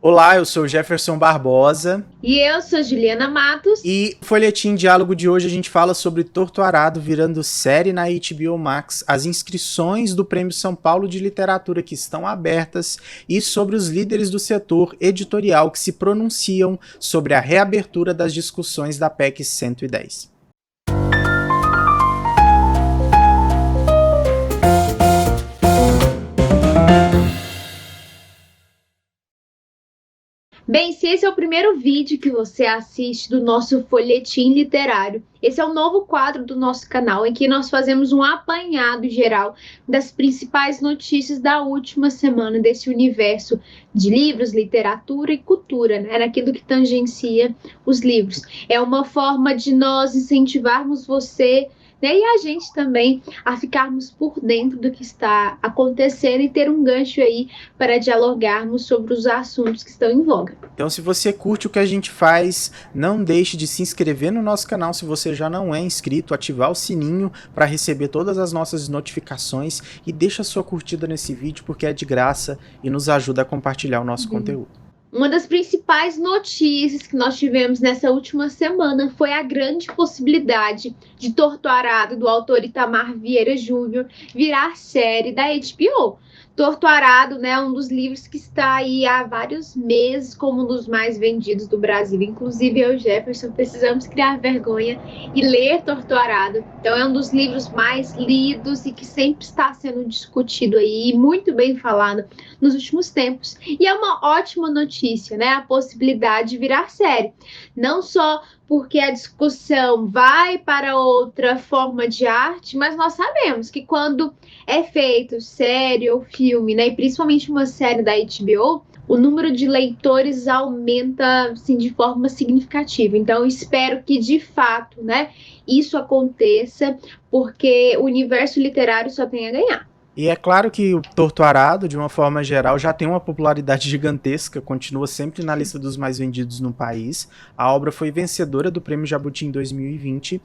Olá, eu sou Jefferson Barbosa. E eu sou Juliana Matos. E no Folhetim Diálogo de hoje a gente fala sobre Torto Arado virando série na HBO Max, as inscrições do Prêmio São Paulo de Literatura que estão abertas e sobre os líderes do setor editorial que se pronunciam sobre a reabertura das discussões da PEC 110. Bem, se esse é o primeiro vídeo que você assiste do nosso folhetim literário, esse é um novo quadro do nosso canal em que nós fazemos um apanhado geral das principais notícias da última semana desse universo de livros, literatura e cultura, né? Naquilo que tangencia os livros. É uma forma de nós incentivarmos você, né, e a gente também a ficarmos por dentro do que está acontecendo e ter um gancho aí para dialogarmos sobre os assuntos que estão em voga. Então, se você curte o que a gente faz, não deixe de se inscrever no nosso canal se você já não é inscrito, ativar o sininho para receber todas as nossas notificações e deixa a sua curtida nesse vídeo porque é de graça e nos ajuda a compartilhar o nosso conteúdo. Uma das principais notícias que nós tivemos nessa última semana foi a grande possibilidade de Torto Arado, do autor Itamar Vieira Júnior, virar série da HBO. Torto Arado, né, um dos livros que está aí há vários meses como um dos mais vendidos do Brasil. Inclusive eu e o Jefferson precisamos criar vergonha e ler Torto Arado. Então é um dos livros mais lidos e que sempre está sendo discutido aí e muito bem falado nos últimos tempos. E é uma ótima notícia, né, a possibilidade de virar série. Não só porque a discussão vai para outra forma de arte, mas nós sabemos que quando é feito série ou filme, né, e principalmente uma série da HBO, o número de leitores aumenta assim, de forma significativa. Então, espero que, de fato, né, isso aconteça, porque o universo literário só tem a ganhar. E é claro que o Torto Arado, de uma forma geral, já tem uma popularidade gigantesca, continua sempre na lista dos mais vendidos no país. A obra foi vencedora do Prêmio Jabuti em 2020,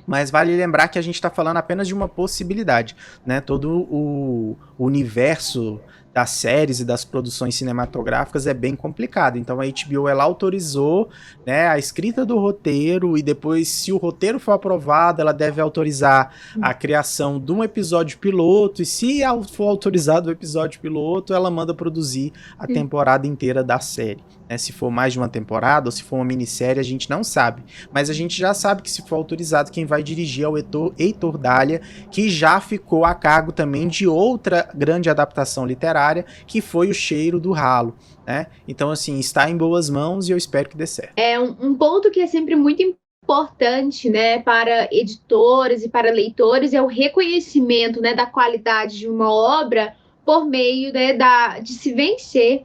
mas vale lembrar que a gente está falando apenas de uma possibilidade, né? Todo o universo das séries e das produções cinematográficas é bem complicado. Então a HBO ela autorizou, né, a escrita do roteiro e depois, se o roteiro for aprovado, ela deve autorizar a criação de um episódio piloto e se for autorizado o episódio piloto, ela manda produzir a temporada inteira da série. Se for mais de uma temporada ou se for uma minissérie, a gente não sabe. Mas a gente já sabe que se for autorizado, quem vai dirigir é o Heitor Dália, que já ficou a cargo também de outra grande adaptação literária, que foi O Cheiro do Ralo, né? Então, assim, está em boas mãos e eu espero que dê certo. É um ponto que é sempre muito importante, né, para editores e para leitores, é o reconhecimento, né, da qualidade de uma obra por meio, né, de se vencer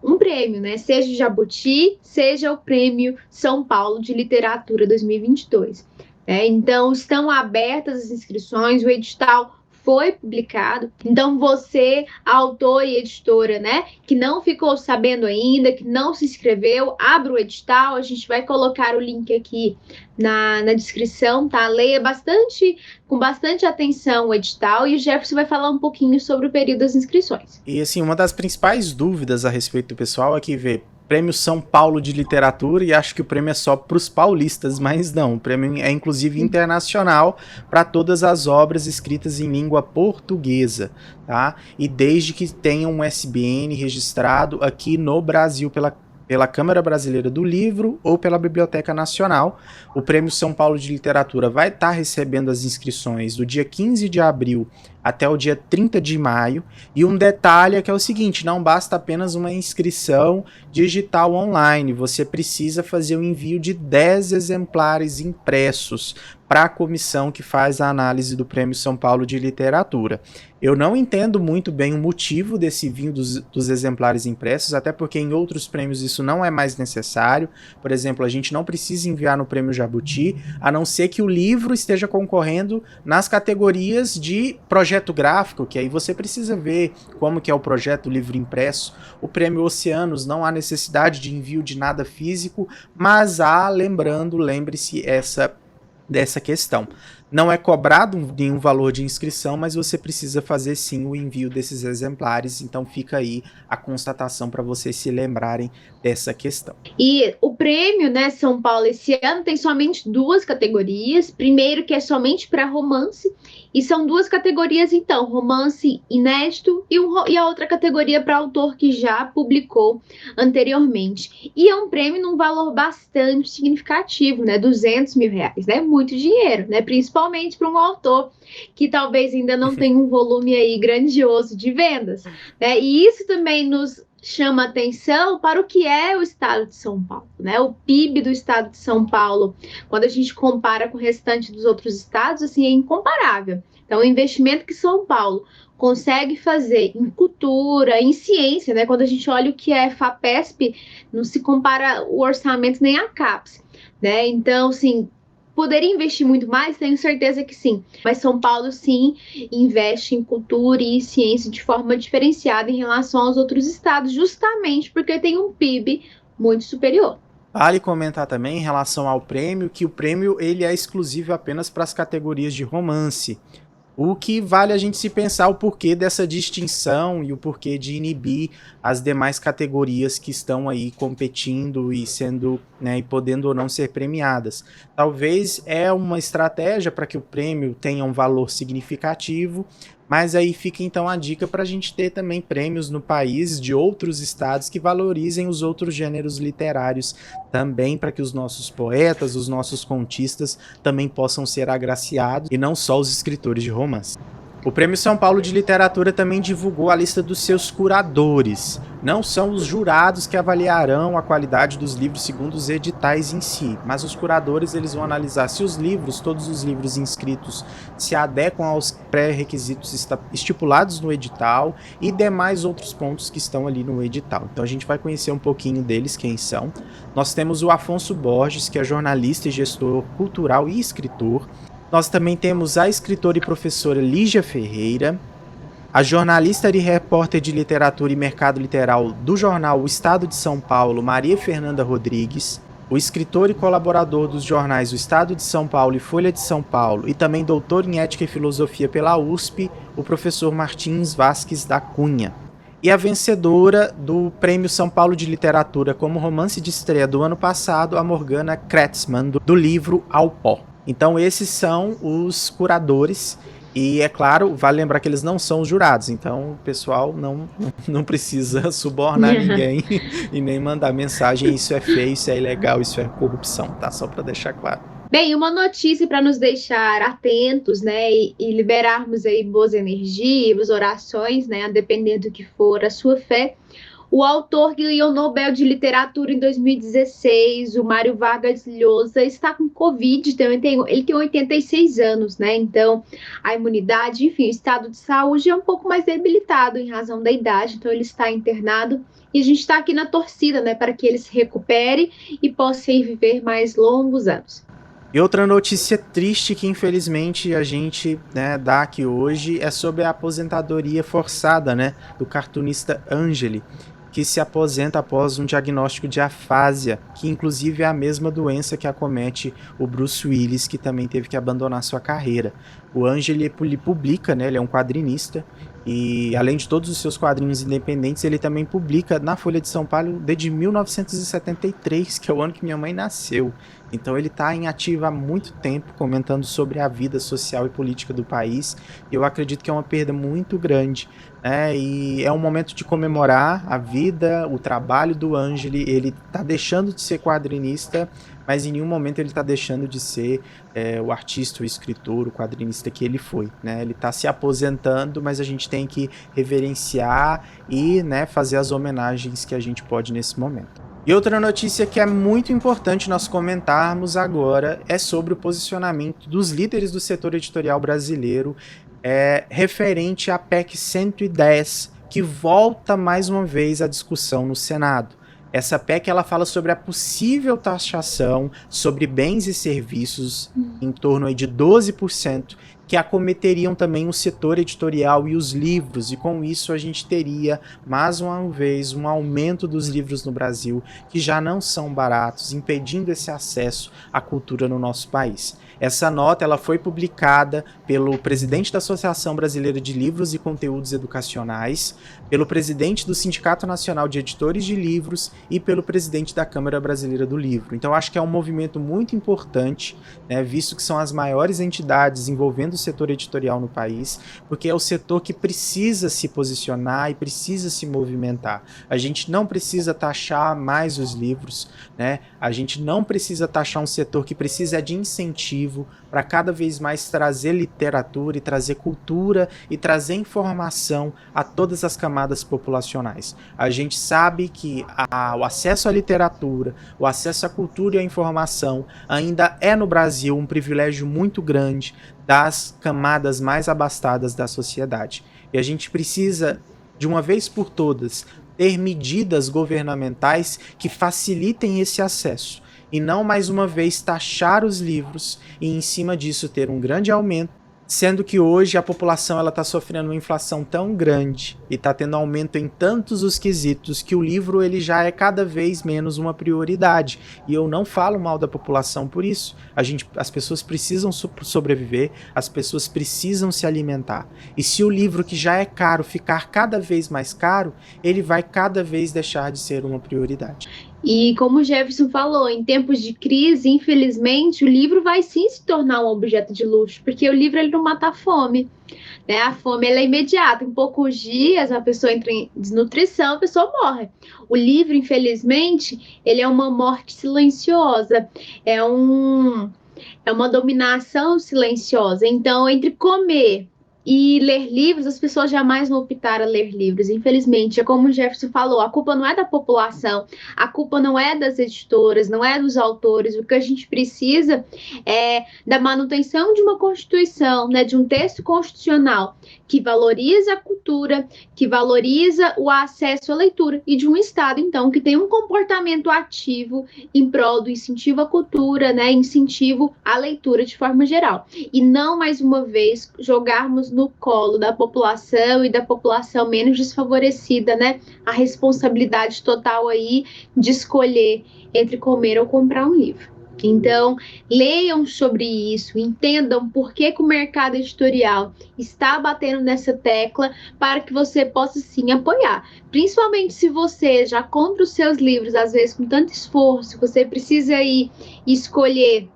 um prêmio, né? Seja o Jabuti, seja o Prêmio São Paulo de Literatura 2022. Então, estão abertas as inscrições, o edital foi publicado. Então, você, autor e editora, né, que não ficou sabendo ainda, que não se inscreveu, abra o edital. A gente vai colocar o link aqui na descrição, tá? Leia com bastante atenção o edital e o Jefferson vai falar um pouquinho sobre o período das inscrições. E assim, uma das principais dúvidas a respeito do pessoal é que Prêmio São Paulo de Literatura e acho que o prêmio é só para os paulistas, mas não, o prêmio é inclusive internacional para todas as obras escritas em língua portuguesa, tá? E desde que tenham um SBN registrado aqui no Brasil pela Câmara Brasileira do Livro ou pela Biblioteca Nacional. O Prêmio São Paulo de Literatura vai estar recebendo as inscrições do dia 15 de abril até o dia 30 de maio. E um detalhe é que é o seguinte, não basta apenas uma inscrição digital online, você precisa fazer o envio de 10 exemplares impressos para a comissão que faz a análise do Prêmio São Paulo de Literatura. Eu não entendo muito bem o motivo desse envio dos exemplares impressos, até porque em outros prêmios isso não é mais necessário. Por exemplo, a gente não precisa enviar no Prêmio Jabuti, a não ser que o livro esteja concorrendo nas categorias de projeto gráfico, que aí você precisa ver como que é o projeto livro impresso. O Prêmio Oceanos não há necessidade de envio de nada físico, mas lembre-se, essa dessa questão. Não é cobrado nenhum valor de inscrição, mas você precisa fazer sim o envio desses exemplares, então fica aí a constatação para vocês se lembrarem dessa questão. E o prêmio, né, São Paulo, esse ano tem somente 2 categorias. Primeiro, que é somente para romance, e são 2 categorias, então, romance inédito e a outra categoria para autor que já publicou anteriormente. E é um prêmio num valor bastante significativo, né, R$200 mil, né, muito dinheiro, né, principalmente para um autor que talvez ainda não tenha um volume aí grandioso de vendas, né, e isso também nos chama atenção para o que é o estado de São Paulo, né? O PIB do estado de São Paulo, quando a gente compara com o restante dos outros estados, assim, é incomparável. Então, o investimento que São Paulo consegue fazer em cultura, em ciência, né? Quando a gente olha o que é FAPESP, não se compara o orçamento nem a CAPES, né? Então, assim, poderia investir muito mais? Tenho certeza que sim. Mas São Paulo, sim, investe em cultura e ciência de forma diferenciada em relação aos outros estados, justamente porque tem um PIB muito superior. Vale comentar também em relação ao prêmio, que o prêmio ele é exclusivo apenas para as categorias de romance. O que vale a gente se pensar o porquê dessa distinção e o porquê de inibir as demais categorias que estão aí competindo e sendo, né, e podendo ou não ser premiadas. Talvez é uma estratégia para que o prêmio tenha um valor significativo, mas aí fica então a dica para a gente ter também prêmios no país de outros estados que valorizem os outros gêneros literários também, para que os nossos poetas, os nossos contistas também possam ser agraciados e não só os escritores de romance. O Prêmio São Paulo de Literatura também divulgou a lista dos seus curadores. Não são os jurados que avaliarão a qualidade dos livros segundo os editais em si, mas os curadores eles vão analisar se os livros, todos os livros inscritos, se adequam aos pré-requisitos estipulados no edital e demais outros pontos que estão ali no edital. Então a gente vai conhecer um pouquinho deles, quem são. Nós temos o Afonso Borges, que é jornalista e gestor cultural e escritor. Nós também temos a escritora e professora Lígia Ferreira, a jornalista e repórter de literatura e mercado literal do jornal O Estado de São Paulo, Maria Fernanda Rodrigues, o escritor e colaborador dos jornais O Estado de São Paulo e Folha de São Paulo, e também doutor em Ética e Filosofia pela USP, o professor Martins Vasques da Cunha. E a vencedora do Prêmio São Paulo de Literatura como romance de estreia do ano passado, a Morgana Kretzmann, do livro Ao Pó. Então esses são os curadores e, é claro, vale lembrar que eles não são os jurados, então o pessoal não precisa subornar ninguém e nem mandar mensagem, isso é feio, isso é ilegal, isso é corrupção, tá? Só para deixar claro. Bem, uma notícia para nos deixar atentos, né, e liberarmos aí boas energias, orações, né, dependendo do que for a sua fé. O autor que ganhou o Nobel de Literatura em 2016, o Mário Vargas Llosa, está com Covid, então ele tem 86 anos, né? Então, a imunidade, enfim, o estado de saúde é um pouco mais debilitado em razão da idade, então ele está internado. E a gente está aqui na torcida, né, para que ele se recupere e possa ir viver mais longos anos. E outra notícia triste que infelizmente a gente, né, dá aqui hoje é sobre a aposentadoria forçada, né, do cartunista Ângeli, que se aposenta após um diagnóstico de afasia, que inclusive é a mesma doença que acomete o Bruce Willis, que também teve que abandonar sua carreira. O Ângeli ele publica, né, ele é um quadrinista, e além de todos os seus quadrinhos independentes, ele também publica na Folha de São Paulo desde 1973, que é o ano que minha mãe nasceu. Então ele está em ativa há muito tempo, comentando sobre a vida social e política do país. E eu acredito que é uma perda muito grande, né? E é um momento de comemorar a vida, o trabalho do Ângeli. Ele está deixando de ser quadrinista, mas em nenhum momento ele está deixando de ser o artista, o escritor, o quadrinista que ele foi, né? Ele está se aposentando, mas a gente tem que reverenciar e, né, fazer as homenagens que a gente pode nesse momento. E outra notícia que é muito importante nós comentarmos agora é sobre o posicionamento dos líderes do setor editorial brasileiro referente à PEC 110, que volta mais uma vez à discussão no Senado. Essa PEC ela fala sobre a possível taxação sobre bens e serviços em torno aí de 12%, que acometeriam também o setor editorial e os livros, e com isso a gente teria, mais uma vez, um aumento dos livros no Brasil, que já não são baratos, impedindo esse acesso à cultura no nosso país. Essa nota ela foi publicada pelo presidente da Associação Brasileira de Livros e Conteúdos Educacionais, pelo presidente do Sindicato Nacional de Editores de Livros e pelo presidente da Câmara Brasileira do Livro. Então acho que é um movimento muito importante, né, visto que são as maiores entidades envolvendo o setor editorial no país, porque é o setor que precisa se posicionar e precisa se movimentar. A gente não precisa taxar mais os livros, né? A gente não precisa taxar um setor que precisa de incentivo para cada vez mais trazer literatura e trazer cultura e trazer informação a todas as camadas populacionais. A gente sabe que o acesso à literatura, o acesso à cultura e à informação ainda é no Brasil um privilégio muito grande das camadas mais abastadas da sociedade. E a gente precisa, de uma vez por todas, ter medidas governamentais que facilitem esse acesso. E não mais uma vez taxar os livros e em cima disso ter um grande aumento, sendo que hoje a população está sofrendo uma inflação tão grande e está tendo aumento em tantos os quesitos que o livro ele já é cada vez menos uma prioridade. E eu não falo mal da população por isso. As pessoas precisam sobreviver, as pessoas precisam se alimentar. E se o livro que já é caro ficar cada vez mais caro, ele vai cada vez deixar de ser uma prioridade. E como o Jefferson falou, em tempos de crise, infelizmente, o livro vai sim se tornar um objeto de luxo, porque o livro ele não mata a fome, né? A fome ela é imediata, em poucos dias a pessoa entra em desnutrição, a pessoa morre. O livro, infelizmente, ele é uma morte silenciosa, é uma dominação silenciosa. Então, entre comer e ler livros, as pessoas jamais vão optar a ler livros, infelizmente. É como o Jefferson falou, a culpa não é da população, a culpa não é das editoras, não é dos autores. O que a gente precisa é da manutenção de uma Constituição, né, de um texto constitucional que valoriza a cultura, que valoriza o acesso à leitura, e de um Estado, então, que tem um comportamento ativo em prol do incentivo à cultura, né, incentivo à leitura de forma geral. E não, mais uma vez, jogarmos no colo da população e da população menos desfavorecida, né, a responsabilidade total aí de escolher entre comer ou comprar um livro. Então, leiam sobre isso, entendam por que o mercado editorial está batendo nessa tecla para que você possa sim apoiar. Principalmente se você já compra os seus livros, às vezes com tanto esforço, você precisa ir escolher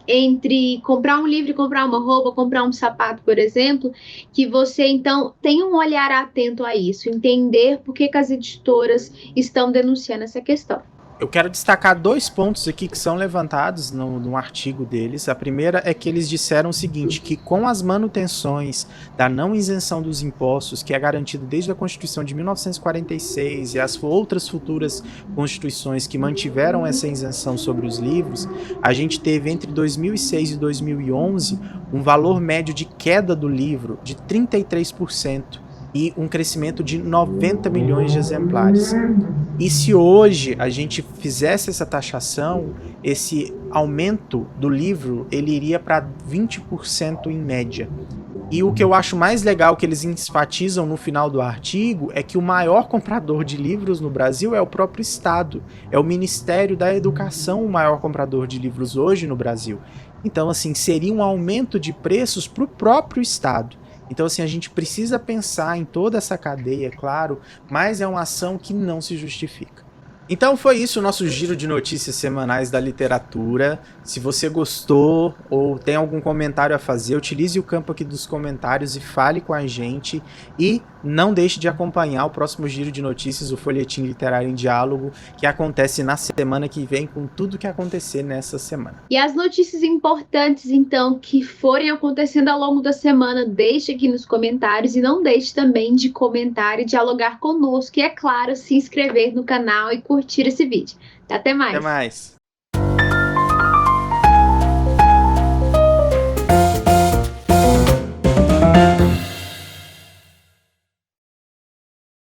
entre comprar um livro e comprar uma roupa, comprar um sapato, por exemplo, que você, então, tenha um olhar atento a isso, entender por que as editoras estão denunciando essa questão. Eu quero destacar 2 pontos aqui que são levantados no artigo deles. A primeira é que eles disseram o seguinte, que com as manutenções da não isenção dos impostos, que é garantido desde a Constituição de 1946 e as outras futuras constituições que mantiveram essa isenção sobre os livros, a gente teve entre 2006 e 2011 um valor médio de queda do livro de 33%. E um crescimento de 90 milhões de exemplares. E se hoje a gente fizesse essa taxação, esse aumento do livro, ele iria para 20% em média. E o que eu acho mais legal que eles enfatizam no final do artigo é que o maior comprador de livros no Brasil é o próprio Estado. É o Ministério da Educação o maior comprador de livros hoje no Brasil. Então, assim, seria um aumento de preços para o próprio Estado. Então, assim, a gente precisa pensar em toda essa cadeia, claro, mas é uma ação que não se justifica. Então foi isso o nosso giro de notícias semanais da literatura. Se você gostou ou tem algum comentário a fazer, utilize o campo aqui dos comentários e fale com a gente. E não deixe de acompanhar o próximo giro de notícias, o Folhetim Literário em Diálogo, que acontece na semana que vem com tudo que acontecer nessa semana. E as notícias importantes, então, que forem acontecendo ao longo da semana, deixe aqui nos comentários e não deixe também de comentar e dialogar conosco. E, é claro, se inscrever no canal e curtir esse vídeo. Até mais! Até mais!